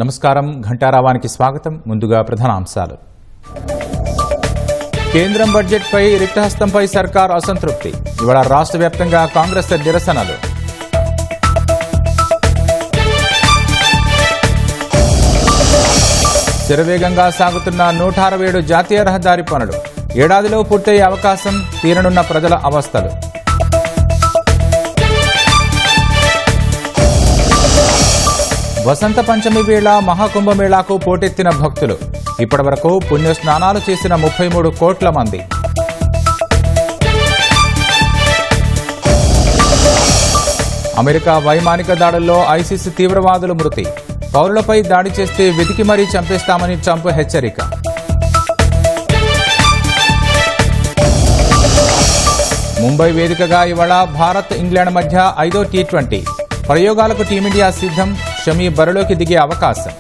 నమస్కారం. ఘంటారావానికి స్వాగతం. ముందుగా ప్రధానాంశాలు. కేంద్రం బడ్జెట్పై రిక్తహస్తంపై సర్కార్ అసంతృప్తి. ఇవాళ రాష్ట్ర వ్యాప్తంగా కాంగ్రెస్ నిరసనలు. శరవేగంగా సాగుతున్న 167 జాతీయ రహదారి పనులు. ఏడాదిలో పూర్తయ్యే అవకాశం, తీరనున్న ప్రజల అవస్థలు. వసంత పంచమి వేళ మహాకుంభమేళాకు పోటెత్తిన భక్తులు. ఇప్పటివరకు పుణ్యస్నానాలు చేసిన 33 కోట్ల మంది. అమెరికా వైమానిక దాడుల్లో ఐసిస్ తీవ్రవాదులు మృతి. పౌరులపై దాడి చేస్తే వెతికి మరీ చంపేస్తామని ట్రంప్ హెచ్చరిక. ముంబై వేదికగా ఇవాళ భారత్ ఇంగ్లాండ్ మధ్య 5వ టీ20 ప్రయోగాలకు టీమిండియా సిద్ధం. షమీ బరిలోకి దిగే అవకాశం.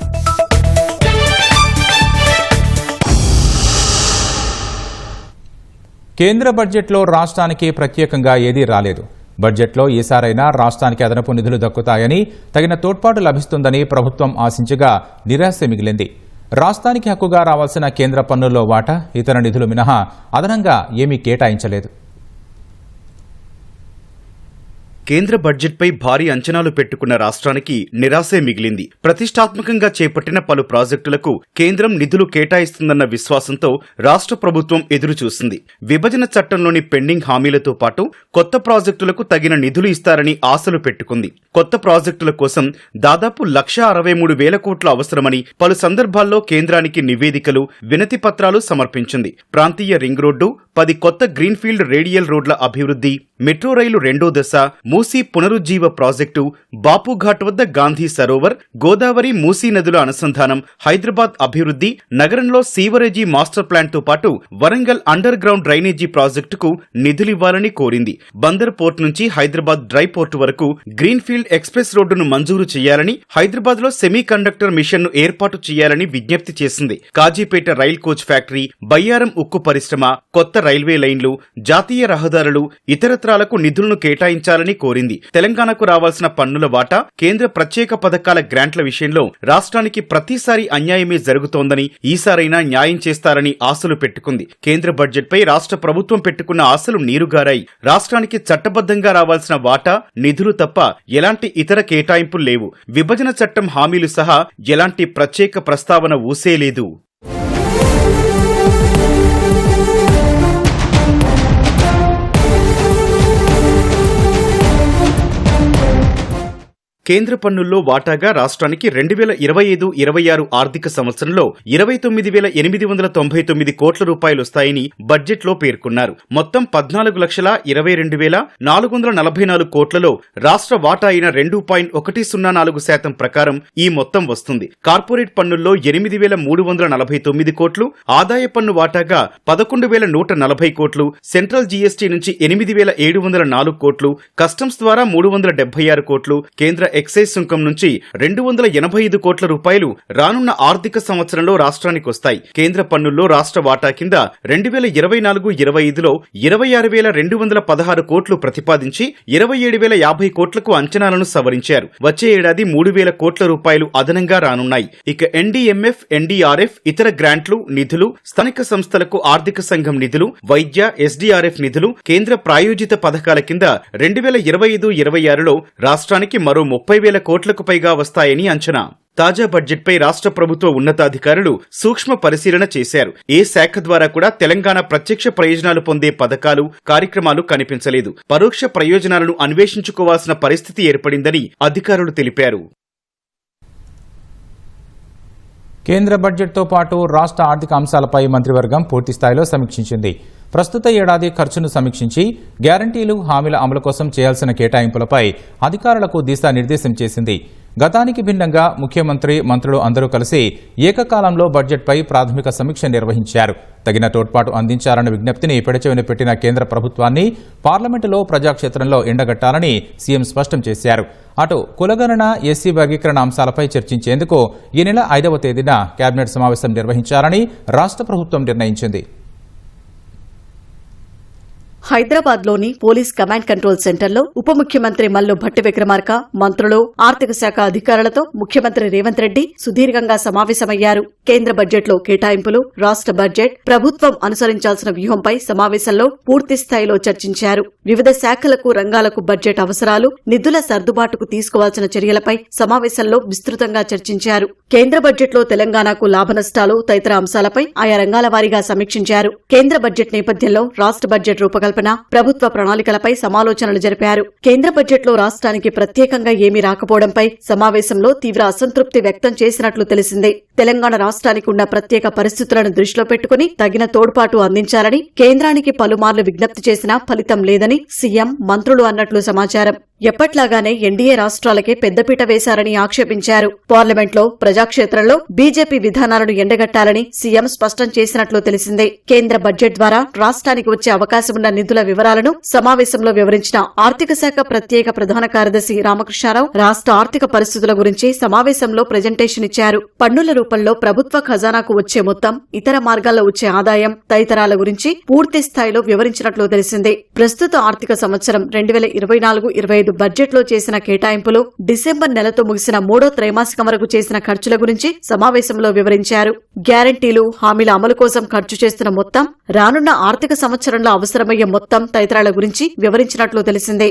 కేంద్ర బడ్జెట్లో రాష్ట్రానికి ప్రత్యేకంగా ఏదీ రాలేదు. బడ్జెట్లో ఈసారైనా రాష్ట్రానికి అదనపు నిధులు దక్కుతాయని, తగిన తోడ్పాటు లభిస్తుందని ప్రభుత్వం ఆశించగా నిరాశ మిగిలింది. రాష్ట్రానికి హక్కుగా రావాల్సిన కేంద్ర పన్నుల్లో వాటా, ఇతర నిధులు మినహా అదనంగా ఏమీ కేటాయించలేదు. కేంద్ర బడ్జెట్పై భారీ అంచనాలు పెట్టుకున్న రాష్ట్రానికి నిరాశే మిగిలింది. ప్రతిష్టాత్మకంగా చేపట్టిన పలు ప్రాజెక్టులకు కేంద్రం నిధులు కేటాయిస్తుందన్న విశ్వాసంతో రాష్ట్ర ప్రభుత్వం ఎదురుచూసింది. విభజన చట్టంలోని పెండింగ్ హామీలతో పాటు కొత్త ప్రాజెక్టులకు తగిన నిధులు ఇస్తారని ఆశలు పెట్టుకుంది. కొత్త ప్రాజెక్టుల కోసం దాదాపు 1,63,000 కోట్లు అవసరమని పలు సందర్భాల్లో కేంద్రానికి నివేదికలు, వినతి పత్రాలు సమర్పించింది. ప్రాంతీయ రింగ్ రోడ్డు, 10 కొత్త గ్రీన్ఫీల్డ్ రేడియల్ రోడ్ల అభివృద్ధి, మెట్రో రైలు 2వ దశ, మూసీ పునరుజ్జీవ ప్రాజెక్టు, బాపుఘాట్ వద్ద గాంధీ సరోవర్, గోదావరి మూసీ నదుల అనుసంధానం, హైదరాబాద్ అభివృద్ధి, నగరంలో సీవరేజీ మాస్టర్ ప్లాన్ తో పాటు వరంగల్ అండర్ గ్రౌండ్ డ్రైనేజీ ప్రాజెక్టుకు నిధులివ్వాలని కోరింది. బందర్ పోర్ట్ నుంచి హైదరాబాద్ డ్రై పోర్టు వరకు గ్రీన్ఫీల్డ్ ఎక్స్ప్రెస్ రోడ్డును మంజూరు చేయాలని, హైదరాబాద్ లో సెమీ కండక్టర్ మిషన్ ను ఏర్పాటు చేయాలని విజ్ఞప్తి చేసింది. Kazipet rail coach factory, Bayyaram ఉక్కు పరిశ్రమ, కొత్త రైల్వే లైన్లు, జాతీయ రహదారులు, ఇతరత్రాలకు నిధులను కేటాయించాలని కోరింది. తెలంగాణకు రావాల్సిన పన్నుల వాటా, కేంద్ర ప్రత్యేక పథకాల గ్రాంట్ల విషయంలో రాష్ట్రానికి ప్రతిసారి అన్యాయమే జరుగుతోందని, ఈసారైనా న్యాయం చేస్తారని ఆశలు పెట్టుకుంది. కేంద్ర బడ్జెట్పై రాష్ట్ర ప్రభుత్వం పెట్టుకున్న ఆశలు నీరుగారాయి. రాష్ట్రానికి చట్టబద్ధంగా రావాల్సిన వాటా, నిధులు తప్ప ఎలాంటి ఇతర కేటాయింపులు లేవు. విభజన చట్టం హామీలు సహా ఎలాంటి ప్రత్యేక ప్రస్తావన ఊసేలేదు. కేంద్ర పన్నుల్లో వాటాగా రాష్ట్రానికి 2025-26 ఆర్థిక సంవత్సరంలో 29,899 కోట్ల రూపాయలు వస్తాయని బడ్జెట్లో పేర్కొన్నారు. మొత్తం 14,22,444 కోట్లలో రాష్ట్ర వాటా అయిన 2.104% ప్రకారం ఈ మొత్తం వస్తుంది. కార్పొరేట్ పన్నుల్లో 8,349 కోట్లు, ఆదాయ పన్ను వాటాగా 11,140 కోట్లు, సెంట్రల్ జీఎస్టీ నుంచి 8,704 కోట్లు, కస్టమ్స్ ద్వారా 376 కోట్లు, కేంద్ర ఎక్సైజ్ సుంకం నుంచి 285 కోట్ల రూపాయలు రానున్న ఆర్థిక సంవత్సరంలో రాష్ట్రానికి వస్తాయి. కేంద్ర పన్నుల్లో రాష్ట్ర వాటా కింద 2024-25లో 26,216 కోట్లు ప్రతిపాదించి 27,050 కోట్లకు అంచనాలను సవరించారు. వచ్చే ఏడాది 3,000 కోట్ల రూపాయలు అదనంగా రానున్నాయి. ఇక ఎన్డీఎంఎఫ్, ఎన్డీఆర్ఎఫ్, ఇతర గ్రాంట్లు, నిధులు, స్థానిక సంస్థలకు ఆర్థిక సంఘం నిధులు, వైద్య, ఎస్డీఆర్ఎఫ్ నిధులు, కేంద్ర ప్రాయోజిత పథకాల కింద 2025-26లో రాష్ట్రానికి మరో 30,000 కోట్లకు పైగా వస్తాయని అంచనా. తాజా బడ్జెట్పై రాష్ట్ర ప్రభుత్వ ఉన్నతాధికారులు సూక్ష్మ పరిశీలన చేశారు. ఏ శాఖ ద్వారా కూడా తెలంగాణ ప్రత్యక్ష ప్రయోజనాలు పొందే పథకాలు, కార్యక్రమాలు కనిపించలేదు. పరోక్ష ప్రయోజనాలను అన్వేషించుకోవాల్సిన పరిస్థితి ఏర్పడిందని అధికారులు తెలిపారు. కేంద్ర బడ్జెట్తో పాటు రాష్ట్ర ఆర్థిక అంశాలపై మంత్రివర్గం పూర్తిస్థాయిలో సమీక్షించింది. ప్రస్తుత ఏడాది ఖర్చును సమీక్షించి గ్యారంటీలు, హామీల అమలు కోసం చేయాల్సిన కేటాయింపులపై అధికారులకు దిశానిర్దేశం చేసింది. గతానికి భిన్నంగా ముఖ్యమంత్రి, మంత్రులు అందరూ కలిసి ఏకకాలంలో బడ్జెట్పై ప్రాథమిక సమీక్ష నిర్వహించారు. తగిన తోడ్పాటు అందించాలన్న విజ్ఞప్తిని పెడచెవిన పెట్టిన కేంద్ర ప్రభుత్వాన్ని పార్లమెంటులో ప్రజాక్షేత్రంలో ఎండగట్టాలని సీఎం స్పష్టం చేశారు. అటు కులగణన, ఎస్సీ వర్గీకరణ అంశాలపై చర్చించేందుకు ఈ నెల 5వ తేదీన కేబినెట్ సమావేశం నిర్వహించాలని రాష్ట్ర ప్రభుత్వం నిర్ణయించింది. హైదరాబాద్లోని పోలీస్ కమాండ్ కంట్రోల్ సెంటర్లో ఉప ముఖ్యమంత్రి మల్లు భట్టి విక్రమార్క, మంత్రులు, ఆర్థిక శాఖ అధికారులతో ముఖ్యమంత్రి రేవంత్ రెడ్డి సుదీర్ఘంగా సమావేశమయ్యారు. కేంద్ర బడ్జెట్లో కేటాయింపులు, రాష్ట్ర బడ్జెట్, ప్రభుత్వం అనుసరించాల్సిన వ్యూహంపై సమావేశంలో పూర్తి స్థాయిలో చర్చించారు. వివిధ శాఖలకు, రంగాలకు బడ్జెట్ అవసరాలు, నిధుల సర్దుబాటుకు తీసుకోవాల్సిన చర్యలపై సమావేశంలో విస్తృతంగా చర్చించారు. కేంద్ర బడ్జెట్లో తెలంగాణకు లాభనష్టాలు తదితర అంశాలపై ఆయా రంగాల వారీగా సమీక్షించారు. కేంద్ర బడ్జెట్ నేపథ్యంలో రాష్ట్ర బడ్జెట్ రూపకల్పన, ప్రభుత్వ ప్రణాళికలపై సమాలోచనలు జరిపారు. కేంద్ర బడ్జెట్లో రాష్ట్రానికి ప్రత్యేకంగా ఏమీ రాకపోవడంపై సమావేశంలో తీవ్ర అసంతృప్తి వ్యక్తం చేసినట్లు తెలిసింది. తెలంగాణ రాష్ట్రానికి ఉన్న ప్రత్యేక పరిస్థితులను దృష్టిలో పెట్టుకుని తగిన తోడ్పాటు అందించాలని కేంద్రానికి పలుమార్లు విజ్ఞప్తి చేసినా ఫలితం లేదని సీఎం, మంత్రులు అన్నట్లు సమాచారం. ఎప్పట్లాగానే ఎన్డీఏ రాష్ట్రాలకే పెద్దపీట వేశారని ఆక్షేపించారు. పార్లమెంట్లో, ప్రజాక్షేత్రంలో బీజేపీ విధానాలను ఎండగట్టాలని సీఎం స్పష్టం చేసినట్లు తెలిసింది. కేంద్ర బడ్జెట్ ద్వారా రాష్ట్రానికి వచ్చే అవకాశమున్న నిధుల వివరాలను సమావేశంలో వివరించిన ఆర్థిక శాఖ ప్రత్యేక ప్రధాన కార్యదర్శి రామకృష్ణారావు రాష్ట్ర ఆర్థిక పరిస్థితుల గురించి సమావేశంలో ప్రజెంటేషన్ ఇచ్చారు. పన్నుల రూపంలో ప్రభుత్వ ఖజానాకు వచ్చే మొత్తం, ఇతర మార్గాల్లో వచ్చే ఆదాయం తదితరాల గురించి పూర్తి స్థాయిలో వివరించినట్లు తెలిసింది. ప్రస్తుత ఆర్థిక సంవత్సరం 2024-25 బడ్జెట్లో చేసిన కేటాయింపులు, డిసెంబర్ నెలతో ముగిసిన 3వ త్రైమాసికం వరకు చేసిన ఖర్చుల గురించి సమావేశంలో వివరించారు. గ్యారంటీలు, హామీల అమలు కోసం ఖర్చు చేస్తున్న మొత్తం, రానున్న ఆర్థిక సంవత్సరంలో అవసరమయ్యే మొత్తం తదితరాల గురించి వివరించినట్లు తెలిసింది.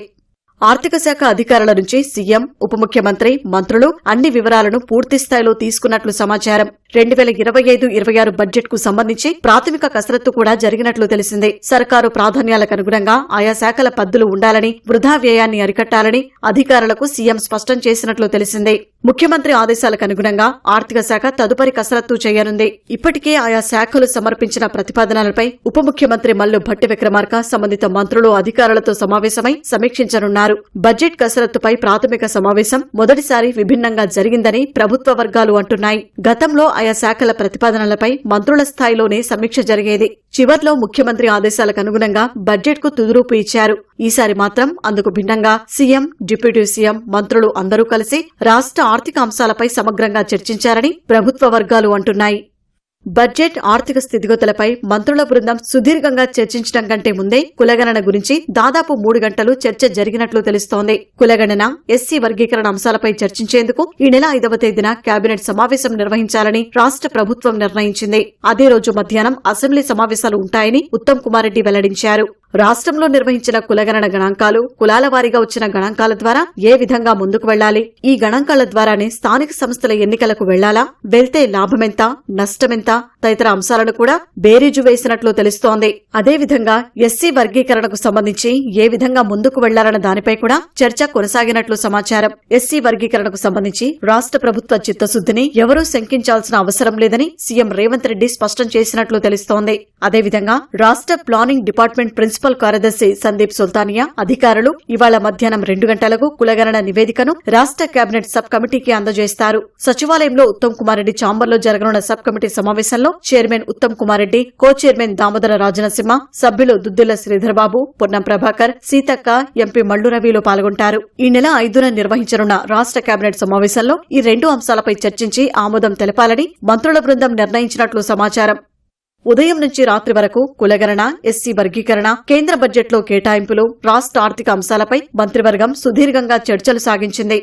ఆర్థిక శాఖ అధికారుల నుంచి సీఎం, ఉప ముఖ్యమంత్రి, మంత్రులు అన్ని వివరాలను పూర్తి స్థాయిలో తీసుకున్నట్లు సమాచారం. 2025-26 బడ్జెట్ కు సంబంధించి ప్రాథమిక కసరత్తు కూడా జరిగినట్లు తెలిసింది. సర్కారు ప్రాధాన్యాలకు అనుగుణంగా ఆయా శాఖల పద్దులు ఉండాలని, వృధా వ్యయాన్ని అరికట్టాలని అధికారులకు సీఎం స్పష్టం చేసినట్లు తెలిసింది. ముఖ్యమంత్రి ఆదేశాలకు అనుగుణంగా ఆర్థిక శాఖ తదుపరి కసరత్తు చేయనుంది. ఇప్పటికే ఆయా శాఖలు సమర్పించిన ప్రతిపాదనలపై ఉప ముఖ్యమంత్రి మల్లు భట్టి విక్రమార్క సంబంధిత మంత్రులు, అధికారులతో సమావేశమై సమీక్షించనున్నారు. బడ్జెట్ కసరత్తుపై ప్రాథమిక సమావేశం మొదటిసారి విభిన్నంగా జరిగిందని ప్రభుత్వ వర్గాలు అంటున్నాయి. గతంలో ఆయా శాఖల ప్రతిపాదనలపై మంత్రుల స్థాయిలోనే సమీక్ష జరిగేది. చివర్లో ముఖ్యమంత్రి ఆదేశాలకు అనుగుణంగా బడ్జెట్ కు తుదిరూపు ఇచ్చారు. ఈసారి మాత్రం అందుకు భిన్నంగా సీఎం, డిప్యూటీ సీఎం, మంత్రులు అందరూ కలిసి రాష్ట్ర ఆర్థిక అంశాలపై సమగ్రంగా చర్చించారని ప్రభుత్వ వర్గాలు అంటున్నాయి. బడ్జెట్, ఆర్థిక స్థితిగతులపై మంత్రుల బృందం సుదీర్ఘంగా చర్చించడం కంటే ముందే కులగణన గురించి దాదాపు 3 గంటలు చర్చ జరిగినట్లు తెలుస్తోంది. కులగణన, ఎస్సీ వర్గీకరణ అంశాలపై చర్చించేందుకు ఈ నెల 5వ తేదీన కేబినెట్ సమావేశం నిర్వహించాలని రాష్ట్ర ప్రభుత్వం నిర్ణయించింది. అదే రోజు మధ్యాహ్నం అసెంబ్లీ సమావేశాలు ఉంటాయని ఉత్తమ్ కుమార్ రెడ్డి వెల్లడించారు. రాష్ట్రంలో నిర్వహించిన కులగణన గణాంకాలు, కులాల వారీగా వచ్చిన గణాంకాల ద్వారా ఏ విధంగా ముందుకు వెళ్లాలి, ఈ గణాంకాల ద్వారానే స్థానిక సంస్థల ఎన్నికలకు వెళ్లాలా, వెళ్తే లాభమెంత, నష్టమెంత తదితర అంశాలను కూడా బేరీజు వేసినట్లు తెలుస్తోంది. అదేవిధంగా ఎస్సీ వర్గీకరణకు సంబంధించి ఏ విధంగా ముందుకు వెళ్లాలన్న దానిపై కూడా చర్చ కొనసాగినట్లు సమాచారం. ఎస్సీ వర్గీకరణకు సంబంధించి రాష్ట్ర ప్రభుత్వ చిత్తశుద్దిని ఎవరూ శంకించాల్సిన అవసరం లేదని సీఎం రేవంత్ రెడ్డి స్పష్టం చేసినట్లు తెలుస్తోంది. అదేవిధంగా రాష్ట్ర ప్లానింగ్ డిపార్ట్మెంట్ ప్రిన్సిపల్ కార్యదర్శి సందీప్ సుల్తానియా అధికారులు ఇవాళ మధ్యాహ్నం 2 గంటలకు కులగణన నివేదికను రాష్ట్ర కేబినెట్ సబ్ కమిటీకి అందజేస్తారు. సచివాలయంలో ఉత్తమ్ కుమార్ రెడ్డి ఛాంబర్లో జరగనున్న సబ్ కమిటీ సమావేశంలో చైర్మన్ ఉత్తమ్ కుమార్ రెడ్డి, కో చైర్మన్ దామోదర రాజనరసింహ, సభ్యులు దుద్దిళ్ల శ్రీధర్బాబు, పొన్నం ప్రభాకర్, సీతక్క, ఎంపీ మల్లు రవిలు పాల్గొంటారు. ఈ నెల 5న నిర్వహించనున్న రాష్ట్ర కేబినెట్ సమావేశంలో ఈ 2 అంశాలపై చర్చించి ఆమోదం తెలపాలని మంత్రుల బృందం నిర్ణయించినట్లు సమాచారం. ఉదయం నుంచి రాత్రి వరకు కులగణన, ఎస్సీ వర్గీకరణ, కేంద్ర బడ్జెట్లో కేటాయింపులు, రాష్ట్ర ఆర్థిక అంశాలపై మంత్రివర్గం సుదీర్ఘంగా చర్చలు సాగించింది.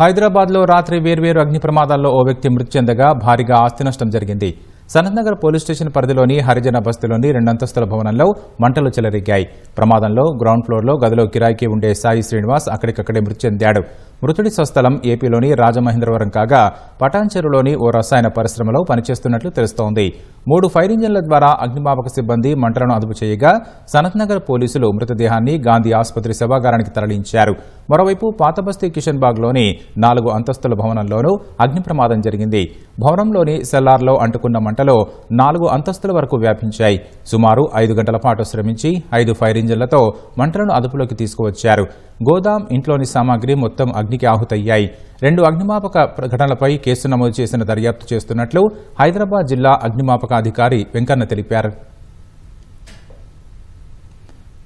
హైదరాబాద్లో రాత్రి వేర్వేరు అగ్ని ప్రమాదాల్లో ఓ వ్యక్తి మృతి చెందగా భారీగా ఆస్తి నష్టం జరిగింది. సనత్నగర్ పోలీస్ స్టేషన్ పరిధిలోని హరిజన బస్తీలోని 2 అంతస్తుల భవనంలో మంటలు చెలరేగాయి. ప్రమాదంలో గ్రౌండ్ ఫ్లోర్లో గదిలో కిరాయికి ఉండే సాయి శ్రీనివాస్ అక్కడికక్కడే మృతి చెందాడు. మృతుడి స్వస్థలం ఏపీలోని రాజమహేంద్రవరం కాగా పటాన్చెరులోని ఓ రసాయన పరిశ్రమలో పనిచేస్తున్నట్లు తెలుస్తోంది. 3 ఫైర్ ఇంజన్ల ద్వారా అగ్నిమాపక సిబ్బంది మంటలను అదుపు చేయగా సనత్నగర్ పోలీసులు మృతదేహాన్ని గాంధీ ఆసుపత్రి శవాగారానికి తరలించారు. మరోవైపు పాతబస్తీ కిషన్ బాగ్లోని 4 అంతస్తుల భవనంలోనూ అగ్ని ప్రమాదం జరిగింది. భవనంలోని సెల్లార్లో అంటుకున్న మంటలో 4 అంతస్తుల వరకు వ్యాపించాయి. సుమారు 5 గంటల పాటు శ్రమించి 5 ఫైర్ ఇంజన్లతో మంటలను అదుపులోకి తీసుకువచ్చారు. గోదాం, ఇంట్లోని సామాగ్రి మొత్తం అగ్నికి ఆహుతయ్యాయి. 2 అగ్నిమాపక ఘటనలపై కేసు నమోదు చేసిన దర్యాప్తు చేస్తున్నట్లు హైదరాబాద్ జిల్లా అగ్నిమాపక అధికారి వెంకన్న తెలిపారు.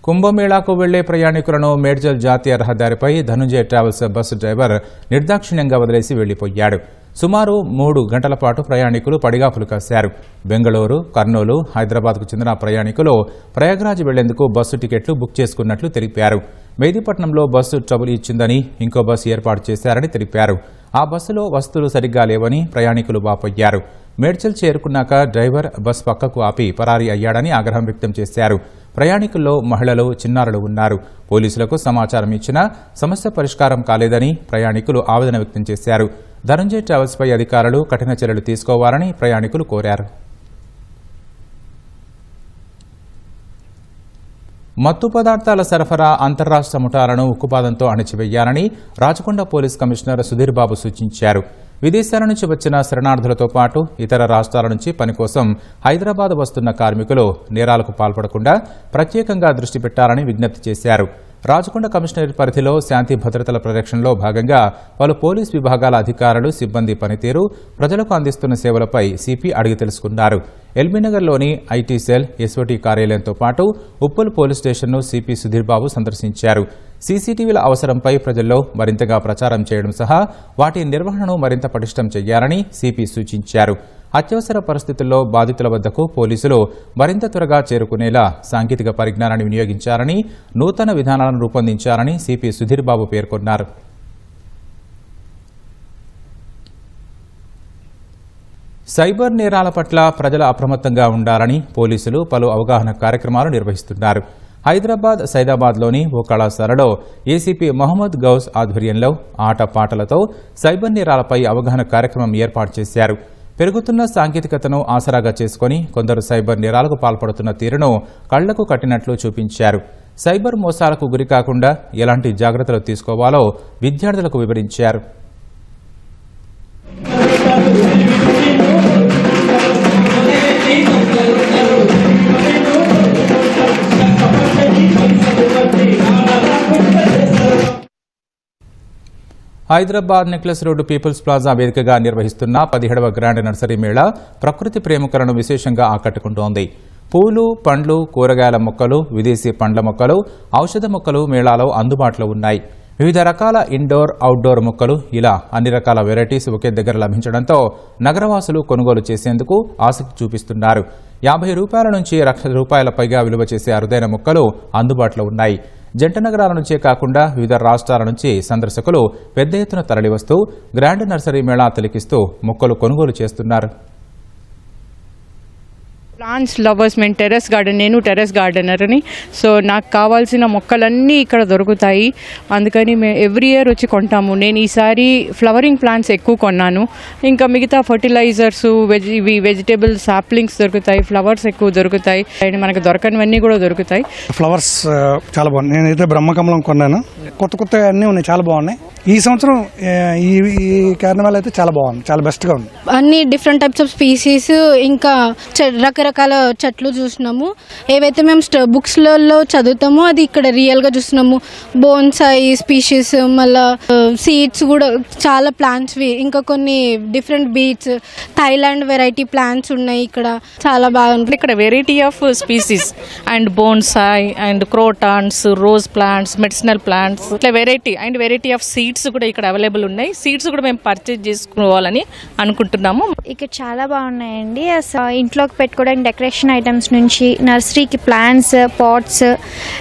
కుంభమేళాకు వెళ్లే ప్రయాణికులను మేడ్చల్ జాతీయ రహదారిపై ధనుంజయ ట్రావెల్స్ బస్సు డ్రైవర్ నిర్దాక్షిణ్యంగా వదిలేసి వెళ్లిపోయాడు. సుమారు 3 గంటల పాటు ప్రయాణికులు పడిగాపులు కాశారు. బెంగళూరు, కర్నూలు, హైదరాబాద్కు చెందిన ప్రయాణికులు ప్రయాగ్రాజ్ వెళ్లేందుకు బస్సు టికెట్లు బుక్ చేసుకున్నట్లు తెలిపారు. మెహదీపట్నంలో బస్సు ట్రబుల్ ఇచ్చిందని ఇంకో బస్సు ఏర్పాటు చేశారని తెలిపారు. ఆ బస్సులో వస్తువులు సరిగ్గా లేవని ప్రయాణికులు వాపోయారు. మేడ్చల్ చేరుకున్నాక డ్రైవర్ బస్ పక్కకు ఆపి పరారీ అయ్యాడని ఆగ్రహం వ్యక్తం చేశారు. ప్రయాణికుల్లో మహిళలు, చిన్నారులు ఉన్నారు. పోలీసులకు సమాచారం ఇచ్చినా సమస్య పరిష్కారం కాలేదని ప్రయాణికులు ఆవేదన వ్యక్తం చేశారు. ధనుంజయ్ ట్రావెల్స్పై అధికారులు కఠిన చర్యలు తీసుకోవాలని ప్రయాణికులు కోరారు. మత్తు పదార్థాల సరఫరా అంతర్రాష్ట్ర ముఠాలను ఉక్కుపాదంతో అణచివేయాలని రాచకొండ పోలీస్ కమిషనర్ సుధీర్ బాబు సూచించారు. విదేశాల నుంచి వచ్చిన శరణార్థులతో పాటు ఇతర రాష్ట్రాల నుంచి పని కోసం హైదరాబాద్ వస్తున్న కార్మికులు నేరాలకు పాల్పడకుండా ప్రత్యేకంగా దృష్టి పెట్టాలని విజ్ఞప్తి చేశారు. రాచకొండ కమిషనరేట్ పరిధిలో శాంతి భద్రతల పరిరక్షణలో భాగంగా పలు పోలీస్ విభాగాల అధికారులు, సిబ్బంది పనితీరు, ప్రజలకు అందిస్తున్న సేవలపై సిపి అడిగి తెలుసుకున్నారు. ఎల్బీనగర్లోని ఐటీ సెల్, ఎస్ఓటీ కార్యాలయంతో పాటు ఉప్పల్ పోలీస్ స్టేషన్ను సిపి సుధీర్ బాబు సందర్శించారు. సీసీటీవీల అవసరంపై ప్రజల్లో మరింతగా ప్రచారం చేయడం సహా వాటి నిర్వహణను మరింత పటిష్టం చేయాలని సిపి సూచించారు. అత్యవసర పరిస్థితుల్లో బాధితుల వద్దకు పోలీసులు మరింత త్వరగా చేరుకునేలా సాంకేతిక పరిజ్ఞానాన్ని వినియోగించాలని, నూతన విధానాలను రూపొందించాలని సిపి సుధీర్ బాబు పేర్కొన్నారు. సైబర్ నేరాల పట్ల ప్రజలు అప్రమత్తంగా ఉండాలని పోలీసులు పలు అవగాహన కార్యక్రమాలు నిర్వహిస్తున్నారు. హైదరాబాద్, సైదాబాద్లోని ఓ కళాశాలలో ఏసీపీ మహమ్మద్ గౌస్ ఆధ్వర్యంలో ఆటపాటలతో సైబర్ నేరాలపై అవగాహన కార్యక్రమం ఏర్పాటు చేశారు. పెరుగుతున్న సాంకేతికతను ఆసరాగా చేసుకుని కొందరు సైబర్ నేరాలకు పాల్పడుతున్న తీరును కళ్లకు కట్టినట్లు చూపించారు. సైబర్ మోసాలకు గురికాకుండా ఎలాంటి జాగ్రత్తలు తీసుకోవాలో విద్యార్థులకు వివరించారు. Hyderabad Necklace Road People's Plaza వేదికగా నిర్వహిస్తున్న 17వ గ్రాండ్ నర్సరీ మేళా ప్రకృతి ప్రేమికులను విశేషంగా ఆకట్టుకుంటోంది. పూలు, పండ్లు, కూరగాయల మొక్కలు, విదేశీ పండ్ల మొక్కలు, ఔషధ మొక్కలు మేళాలో అందుబాటులో ఉన్నాయి. వివిధ రకాల ఇండోర్, అవుట్డోర్ మొక్కలు, ఇలా అన్ని రకాల వెరైటీస్ ఒకే దగ్గర లభించడంతో నగరవాసులు కొనుగోలు చేసేందుకు ఆసక్తి చూపిస్తున్నారు. 50 రూపాయల నుంచి ₹1,00,000 పైగా విలువ చేసే అరుదైన మొక్కలు అందుబాటులో ఉన్నాయి. జంట నగరాల నుంచే కాకుండా వివిధ రాష్ట్రాల నుంచి సందర్శకులు పెద్ద ఎత్తున తరలివస్తూ గ్రాండ్ నర్సరీ మేళా తిలకిస్తూ మొక్కలు కొనుగోలు చేస్తున్నారు. ప్లాంట్స్ లవర్స్, మేము టెర్రస్ గార్డెన్, నేను టెర్రస్ గార్డెనర్ని. సో నాకు కావాల్సిన మొక్కలన్నీ ఇక్కడ దొరుకుతాయి. అందుకని మేము ఎవ్రీ ఇయర్ వచ్చి కొంటాము. నేను ఈసారి ఫ్లవరింగ్ ప్లాంట్స్ ఎక్కువ కొన్నాను. ఇంకా మిగతా ఫర్టిలైజర్స్, వెజిటేబుల్ సాప్లింగ్స్ దొరుకుతాయి, ఫ్లవర్స్ ఎక్కువ దొరుకుతాయి, అండ్ మనకు దొరకనివన్నీ కూడా దొరుకుతాయి. ఫ్లవర్స్ చాలా బాగున్నాయి. నేనైతే బ్రహ్మకమలం కొన్నాను. కొత్త అన్నీ ఉన్నాయి, చాలా బాగున్నాయి. ఈ సంవత్సరం ఈ కార్నివాల్ అయితే చాలా బాగుంది, చాలా బెస్ట్గా ఉంది. అన్ని డిఫరెంట్ టైప్స్ ఆఫ్ స్పీసీస్, ఇంకా రకరకాల చెట్లు చూసినాము. ఏవైతే మేము బుక్స్లలో చదువుతామో అది ఇక్కడ రియల్గా చూస్తున్నాము. బోన్సాయి స్పీషీస్, మళ్ళీ సీడ్స్ కూడా చాలా ప్లాంట్స్వి, ఇంకా కొన్ని different beats, Thailand variety plants ఉన్నాయి. ఇక్కడ చాలా బాగుంటుంది. ఇక్కడ variety of species and bonsai and crotons, rose plants, medicinal plants, ఇట్లా వెరైటీ ఆఫ్ సీడ్స్ కూడా ఇక్కడ అవైలబుల్ ఉన్నాయి. సీడ్స్ కూడా మేము పర్చేజ్ చేసుకోవాలని అనుకుంటున్నాము. ఇక్కడ చాలా బాగున్నాయండి. ఇంట్లోకి పెట్టుకోవడానికి డెకరేషన్ ఐటమ్స్ నుంచి నర్సరీకి ప్లాంట్స్, పాట్స్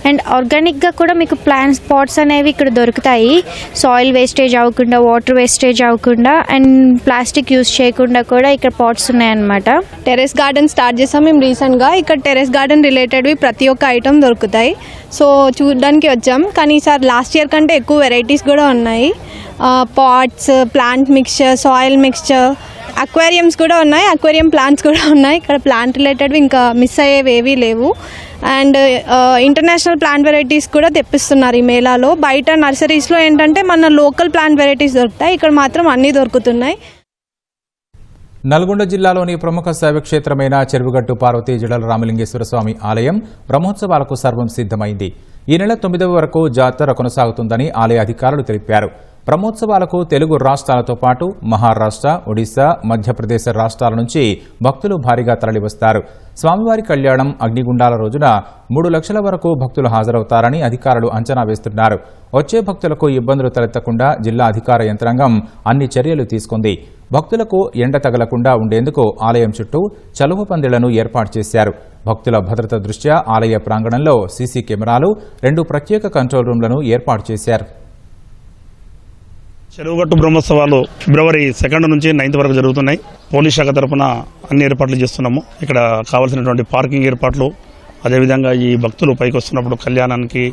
అండ్ ఆర్గానిక్గా కూడా మీకు ప్లాంట్స్, పాట్స్ అనేవి ఇక్కడ దొరుకుతాయి. సాయిల్ వేస్టేజ్ అవ్వకుండా, వాటర్ వేస్టేజ్ అవ్వకుండా అండ్ ప్లాస్టిక్ యూజ్ చేయకుండా కూడా ఇక్కడ పాట్స్ ఉన్నాయన్నమాట. టెర్రస్ గార్డెన్ స్టార్ట్ చేసాం మేము రీసెంట్గా. ఇక్కడ టెర్రస్ గార్డెన్ రిలేటెడ్వి ప్రతి ఒక్క ఐటమ్ దొరుకుతాయి. సో చూడడానికి వచ్చాం. కానీ ఈసారి లాస్ట్ ఇయర్ కంటే ఎక్కువ వెరైటీస్ కూడా ఉన్నాయి. Pots, plant mixture, soil mixture, aquariums కూడా ఉన్నాయి, అక్వేరియం ప్లాంట్స్ కూడా ఉన్నాయి. ఇక్కడ ప్లాంట్ రిలేటెడ్ ఇంకా మిస్ అయ్యేవి ఏవీ లేవు. అండ్ ఇంటర్నేషనల్ ప్లాంట్ వెరైటీస్ కూడా తెప్పిస్తున్నారు ఈ మేళాలో. బయట నర్సరీస్లో ఏంటంటే మన లోకల్ ప్లాంట్ వెరైటీస్ దొరుకుతాయి, ఇక్కడ మాత్రం అన్నీ దొరుకుతున్నాయి. నల్గొండ జిల్లాలోని ప్రముఖ శైవక్షేత్రమైన చెరువుగట్టు పార్వతీ జడల రామలింగేశ్వర స్వామి ఆలయం బ్రహ్మోత్సవాలకు సర్వం సిద్ధమైంది. ఈ నెల 9వ వరకు జాతర కొనసాగుతుందని ఆలయ అధికారులు తెలిపారు. బ్రహ్మోత్సవాలకు తెలుగు రాష్ట్రాలతో పాటు మహారాష్ట్ర, ఒడిశా, మధ్యప్రదేశ్ రాష్ట్రాల నుంచి భక్తులు భారీగా తరలివస్తారు. స్వామివారి కళ్యాణం అగ్నిగుండాల రోజున 3 లక్షల వరకు భక్తులు హాజరవుతారని అధికారులు అంచనా వేస్తున్నారు. వచ్చే భక్తులకు ఇబ్బందులు తలెత్తకుండా జిల్లా అధికార యంత్రాంగం అన్ని చర్యలు తీసుకుంది. భక్తులకు ఎండ తగలకుండా ఉండేందుకు ఆలయం చుట్టూ చలువ పందిళ్లను ఏర్పాటు చేశారు. భక్తుల భద్రత దృష్ట్యా ఆలయ ప్రాంగణంలో సీసీ కెమెరాలు, 2 ప్రత్యేక కంట్రోల్ రూమ్లను ఏర్పాటు చేశారు. చెరువుగట్టు బ్రహ్మోత్సవాలు ఫిబ్రవరి 2 నుంచి 9 వరకు జరుగుతున్నాయి. పోలీస్ శాఖ తరఫున అన్ని ఏర్పాట్లు చేస్తున్నాము. ఇక్కడ కావాల్సినటువంటి పార్కింగ్ ఏర్పాట్లు, అదేవిధంగా ఈ భక్తులు పైకి వస్తున్నప్పుడు కళ్యాణానికి,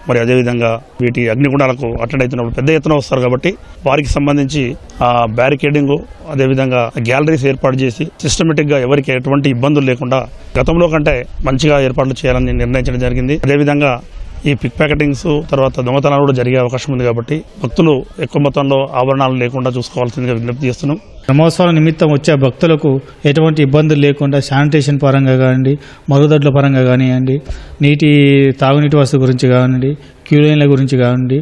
మరి అదేవిధంగా వీటి అగ్నిగుండాలకు అటెండ్ అవుతున్నప్పుడు పెద్ద ఎత్తున వస్తారు కాబట్టి వారికి సంబంధించి బ్యారికేడింగ్, అదేవిధంగా గ్యాలరీస్ ఏర్పాటు చేసి సిస్టమేటిక్గా ఎవరికి ఎటువంటి ఇబ్బందులు లేకుండా గతంలో కంటే మంచిగా ఏర్పాట్లు చేయాలని నిర్ణయించడం జరిగింది. అదేవిధంగా ఈ పిక్ ప్యాకెటింగ్స్ తర్వాత దొంగతనాలు కూడా జరిగే అవకాశం ఉంది కాబట్టి భక్తులు ఎక్కువ మొత్తంలో ఆభరణాలు లేకుండా చూసుకోవాల్సిందిగా విజ్ఞప్తి చేస్తున్నాం. బ్రహ్మోత్సవాల నిమిత్తం వచ్చే భక్తులకు ఎటువంటి ఇబ్బందులు లేకుండా శానిటేషన్ పరంగా కానివ్వండి, మరుగుదొడ్ల పరంగా కానివ్వండి, తాగునీటి వసతి గురించి కానివ్వండి, క్యూ లైన్ల గురించి కానివ్వండి,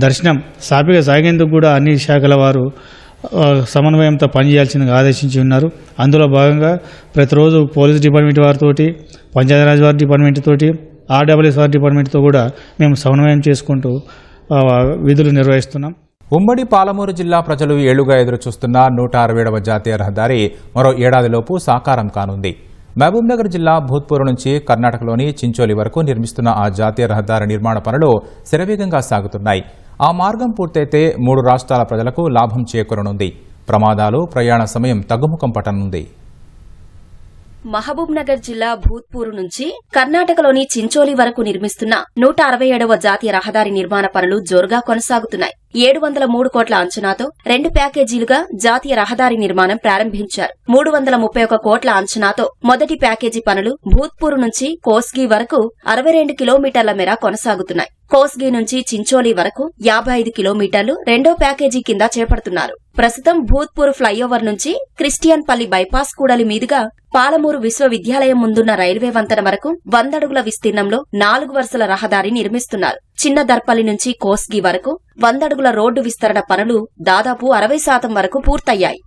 దర్శనం సాఫీగా సాగేందుకు కూడా అన్ని శాఖల వారు సమన్వయంతో పనిచేయాల్సిందిగా ఆదేశించి ఉన్నారు. అందులో భాగంగా ప్రతిరోజు పోలీస్ డిపార్ట్మెంట్ వారితోటి, పంచాయతీరాజ్ వారి డిపార్ట్మెంట్ తోటి, ఆర్డబ్ల్యూఎస్ఆర్ డిపార్ట్మెంట్తో కూడా మేము సమన్వయం చేసుకుంటూ విధులు నిర్వహిస్తున్నాం. ఉమ్మడి పాలమూరు జిల్లా ప్రజలు ఏళ్లుగా ఎదురుచూస్తున్న 167వ జాతీయ రహదారి మరో ఏడాదిలోపు సాకారం కానుంది. మహబూబ్నగర్ జిల్లా భూత్పూర్ నుంచి కర్ణాటకలోని చించోలి వరకు నిర్మిస్తున్న ఆ జాతీయ రహదారి నిర్మాణ పనులు శరవేగంగా సాగుతున్నాయి. ఆ మార్గం పూర్తయితే 3 రాష్ట్రాల ప్రజలకు లాభం చేకూరనుంది. ప్రమాదాలు, ప్రయాణ సమయం తగ్గుముఖం పట్టనుంది. మహబూబ్ నగర్ జిల్లా భూత్పూర్ నుంచి కర్ణాటకలోని చించోలి వరకు నిర్మిస్తున్న 167వ జాతీయ రహదారి నిర్మాణ పనులు జోరుగా కొనసాగుతున్నాయి. 703 కోట్ల అంచనాతో 2 ప్యాకేజీలుగా జాతీయ రహదారి నిర్మాణం ప్రారంభించారు. 331 కోట్ల అంచనాతో మొదటి ప్యాకేజీ పనులు భూత్పూర్ నుంచి కోస్గి వరకు 62 కిలోమీటర్ల మేర కొనసాగుతున్నాయి. కోస్గి నుంచి చించోలి వరకు 55 కిలోమీటర్లు రెండో ప్యాకేజీ కింద చేపడుతున్నారు. ప్రస్తుతం భూత్పూర్ ఫ్లైఓవర్ నుంచి క్రిస్టియన్ పల్లి బైపాస్ కూడలి మీదుగా పాలమూరు విశ్వవిద్యాలయం ముందున్న రైల్వే వంతెన వరకు 100 అడుగుల విస్తీర్ణంలో 4 వరుసల రహదారి నిర్మిస్తున్నారు. చిన్న దర్పల్లి నుంచి కోస్గి వరకు 100 అడుగుల రోడ్డు విస్తరణ పనులు దాదాపు 60% వరకు పూర్తయ్యాయి.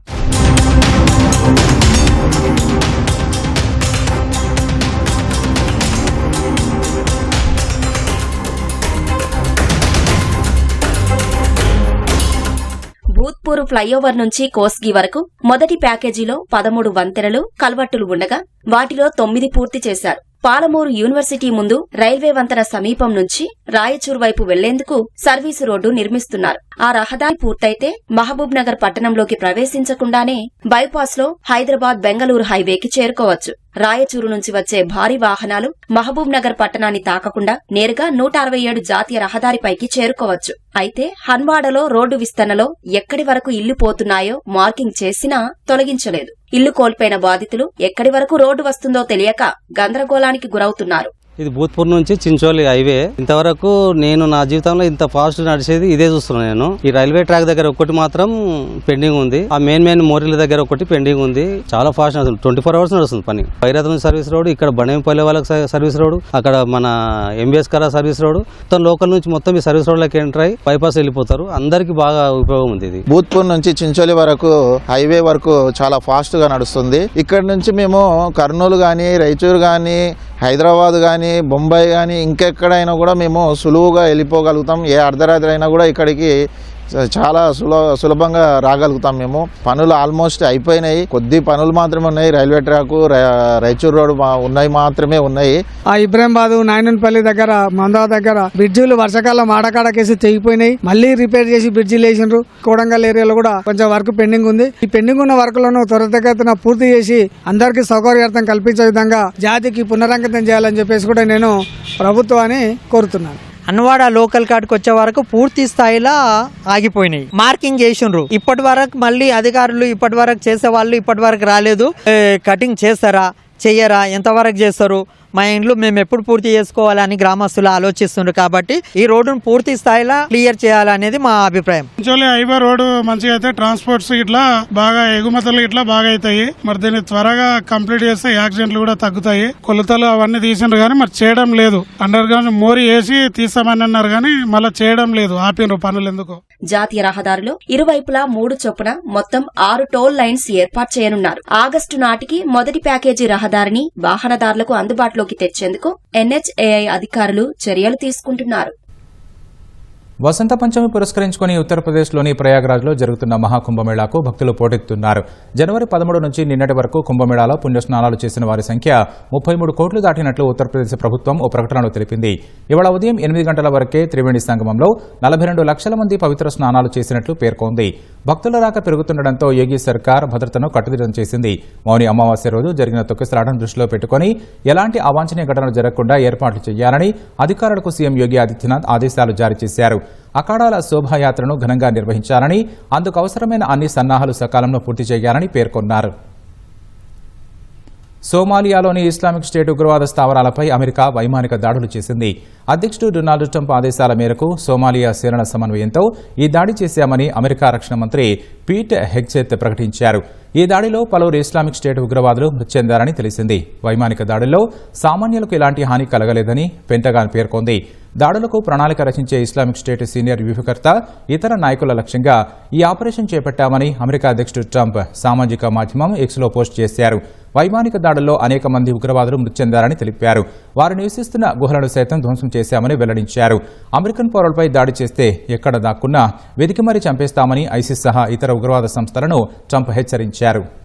భూత్పూర్ ఫ్లైఓవర్ నుంచి కోస్గి వరకు మొదటి ప్యాకేజీలో 13 వంతెనలు, కల్వర్టులు ఉండగా వాటిలో 9 పూర్తి చేశారు. పాలమూరు యూనివర్సిటీ ముందు రైల్వే వంతెన సమీపం నుంచి రాయచూర్ వైపు వెళ్లేందుకు సర్వీసు రోడ్డు నిర్మిస్తున్నారు. ఆ రహదారి పూర్తయితే మహబూబ్ నగర్ పట్టణంలోకి ప్రవేశించకుండానే బైపాస్ లో హైదరాబాద్ బెంగళూరు హైవేకి చేరుకోవచ్చు. రాయచూరు నుంచి వచ్చే భారీ వాహనాలు మహబూబ్ నగర్ పట్టణాన్ని తాకకుండా నేరుగా 167 జాతీయ రహదారిపైకి చేరుకోవచ్చు. అయితే హన్వాడలో రోడ్డు విస్తరణలో ఎక్కడి వరకు ఇల్లు పోతున్నాయో మార్కింగ్ చేసినా తొలగించలేదు. ఇల్లు కోల్పోయిన బాధితులు ఎక్కడి వరకు రోడ్డు వస్తుందో తెలియక గందరగోళానికి గురవుతున్నారు. ఇది భూత్పూర్ నుంచి చించోలి హైవే. ఇంతవరకు నేను నా జీవితంలో ఇంత ఫాస్ట్ నడిచేది ఇదే చూస్తున్నాను. నేను ఈ రైల్వే ట్రాక్ దగ్గర ఒకటి మాత్రం పెండింగ్ ఉంది. ఆ మెయిన్ మోరీల దగ్గర ఒకటి పెండింగ్ ఉంది. చాలా ఫాస్ట్ నడుస్తుంది. 24 అవర్స్ నడుస్తుంది పని. భైరథం సర్వీస్ రోడ్, ఇక్కడ బండేపల్లి వాళ్ళకి సర్వీస్ రోడ్, అక్కడ మన ఎంబీఎస్ కరా సర్వీస్ రోడ్, మొత్తం లోకల్ నుంచి మొత్తం ఈ సర్వీస్ రోడ్లకి ఎంటర్ అయ్యి బైపాస్ వెళ్ళిపోతారు. అందరికి బాగా ఉపయోగం ఉంది. ఇది భూత్పూర్ నుంచి చించోలి వరకు హైవే వరకు చాలా ఫాస్ట్ గా నడుస్తుంది. ఇక్కడ నుంచి మేము కర్నూలు గానీ, రాయచూర్ గానీ, హైదరాబాద్ కానీ, బొంబాయి కానీ, ఇంకెక్కడైనా కూడా మేము సులువుగా వెళ్ళిపోగలుగుతాం. ఏ అర్ధరాత్రి అయినా కూడా ఇక్కడికి చాలా సులభంగా రాగలుగుతాం. మేము పనులు ఆల్మోస్ట్ అయిపోయినాయి. కొద్ది పనులు మాత్రమే ఉన్నాయి. రైల్వే ట్రాక్, రాయచూర్ రోడ్ మాత్రమే ఉన్నాయి. ఆ ఇబ్రాహింబాద్, నాయనపల్లి దగ్గర, మందా దగ్గర బ్రిడ్జిలు వర్షాకాలం ఆడకాడకేసి తెగిపోయినాయి. మళ్ళీ రిపేర్ చేసి బ్రిడ్జిలు వేసిండ్రు. కోడంగల్ ఏరియాలో కూడా కొంచెం వర్క్ పెండింగ్ ఉంది. ఈ పెండింగ్ ఉన్న వర్క్లను త్వరితగతిన పూర్తి చేసి అందరికీ సౌకర్యార్థం కల్పించే విధంగా జాతికి పునరంకితం చేయాలని చెప్పేసి కూడా నేను ప్రభుత్వాన్ని కోరుతున్నాను. అన్వాడ లోకల్ కాడికి వచ్చే వరకు పూర్తి స్థాయిలో ఆగిపోయినాయి. మార్కింగ్ చేసిండ్రు. ఇప్పటి వరకు మళ్ళీ అధికారులు ఇప్పటి వరకు చేసే వాళ్ళు ఇప్పటి వరకు రాలేదు. కటింగ్ చేస్తారా, చెయ్యరా, ఎంతవరకు చేస్తారు, మా ఇండ్లు మేము ఎప్పుడు పూర్తి చేసుకోవాలని గ్రామస్తులు ఆలోచిస్తున్నారు. కాబట్టి ఈ రోడ్డును పూర్తి స్థాయిలో క్లియర్ చేయాలనేది మా అభిప్రాయం. చించోలి హైవే రోడ్డు మంచిగా అయితే ట్రాన్స్పోర్ట్స్ ఇట్లా బాగా ఎగుమతులు ఇట్లా బాగా అవుతాయి. మరి దీన్ని త్వరగా కంప్లీట్ చేస్తే యాక్సిడెంట్లు కూడా తగ్గుతాయి. కొలతలు అవన్నీ తీసిండ్రు కానీ మరి చేయడం లేదు. అండర్ గ్రౌండ్ మోరీ వేసి తీస్తామని అన్నారు కానీ మళ్ళీ చేయడం లేదు. ఆపినరు పనులు ఎందుకు. జాతీయ రహదారిలో ఇరువైపులా 3 చొప్పున మొత్తం 6 టోల్ లైన్స్ ఏర్పాటు చేయనున్నారు. ఆగస్టు నాటికి మొదటి ప్యాకేజీ రహదారిని వాహనదారులకు అందుబాటులోకి తెచ్చేందుకు NHAI అధికారులు చర్యలు తీసుకుంటున్నారు. వసంత పంచమి పురస్కరించుకుని ఉత్తరప్రదేశ్లోని ప్రయాగ్రాజ్లో జరుగుతున్న మహాకుంభమేళాకు భక్తులు పోటెత్తుతున్నారు. జనవరి 13 నుంచి నిన్నటి వరకు కుంభమేళాలో పుణ్యస్నానాలు చేసిన వారి సంఖ్య 33 కోట్లు దాటినట్లు ఉత్తరప్రదేశ్ ప్రభుత్వం ఓ ప్రకటనలో తెలిపింది. ఇవాళ ఉదయం 8 గంటల వరకే త్రివేణి సంగమంలో 42 లక్షల మంది పవిత్ర స్నానాలు చేసినట్లు పేర్కొంది. భక్తుల రాక పెరుగుతుండటంతో యోగి సర్కార్ భద్రతను కట్టుదిట్టం చేసింది. మౌని అమావాస్య రోజు జరిగిన తొక్కిసలాటను దృష్టిలో పెట్టుకుని ఎలాంటి అవాంఛనీయ ఘటనలు జరగకుండా ఏర్పాట్లు చేయాలని అధికారులకు సీఎం యోగి ఆదిత్యనాథ్ ఆదేశాలు జారీ చేశారు. అఖాడాల శోభాయాత్రను ఘనంగా నిర్వహించాలని, అందుకు అవసరమైన అన్ని సన్నాహాలు సకాలంలో పూర్తి చేయాలని పేర్కొన్నారు. సోమాలియాలోని ఇస్లామిక్ స్టేట్ ఉగ్రవాద స్థావరాలపై అమెరికా వైమానిక దాడులు చేసింది. అధ్యక్షుడు డొనాల్డ్ ట్రంప్ ఆదేశాల మేరకు సోమాలియా సేనల సమన్వయంతో ఈ దాడి చేశామని అమెరికా రక్షణ మంత్రి పీట్ హెగ్సెత్ ప్రకటించారు. ఈ దాడిలో పలువురు ఇస్లామిక్ స్టేట్ ఉగ్రవాదులు మృతి చెందారని తెలిసింది. వైమానిక దాడుల్లో సామాన్యులకు ఎలాంటి హాని కలగలేదని పెంటగాన్ పేర్కొంది. దాడులకు ప్రణాళిక రచించే ఇస్లామిక్ స్టేట్ సీనియర్ వ్యూహకర్త ఇతర నాయకుల లక్ష్యంగా ఈ ఆపరేషన్ చేపట్టామని అమెరికా అధ్యక్షుడు ట్రంప్ సామాజిక మాధ్యమం ఎక్స్లో పోస్ట్ చేశారు. వైమానిక దాడుల్లో అనేక మంది ఉగ్రవాదులు మృతి చెందారని తెలిపారు. వారు నివసిస్తున్న గుహలను సైతం ధ్వంసం చేశామని వెల్లడించారు. అమెరికన్ పౌరులపై దాడి చేస్తే ఎక్కడ దాక్కున్నా వెతికి మరీ చంపేస్తామని ఐసిస్ సహా ఇతర ఉగ్రవాద సంస్థలను ట్రంప్ హెచ్చరించారు.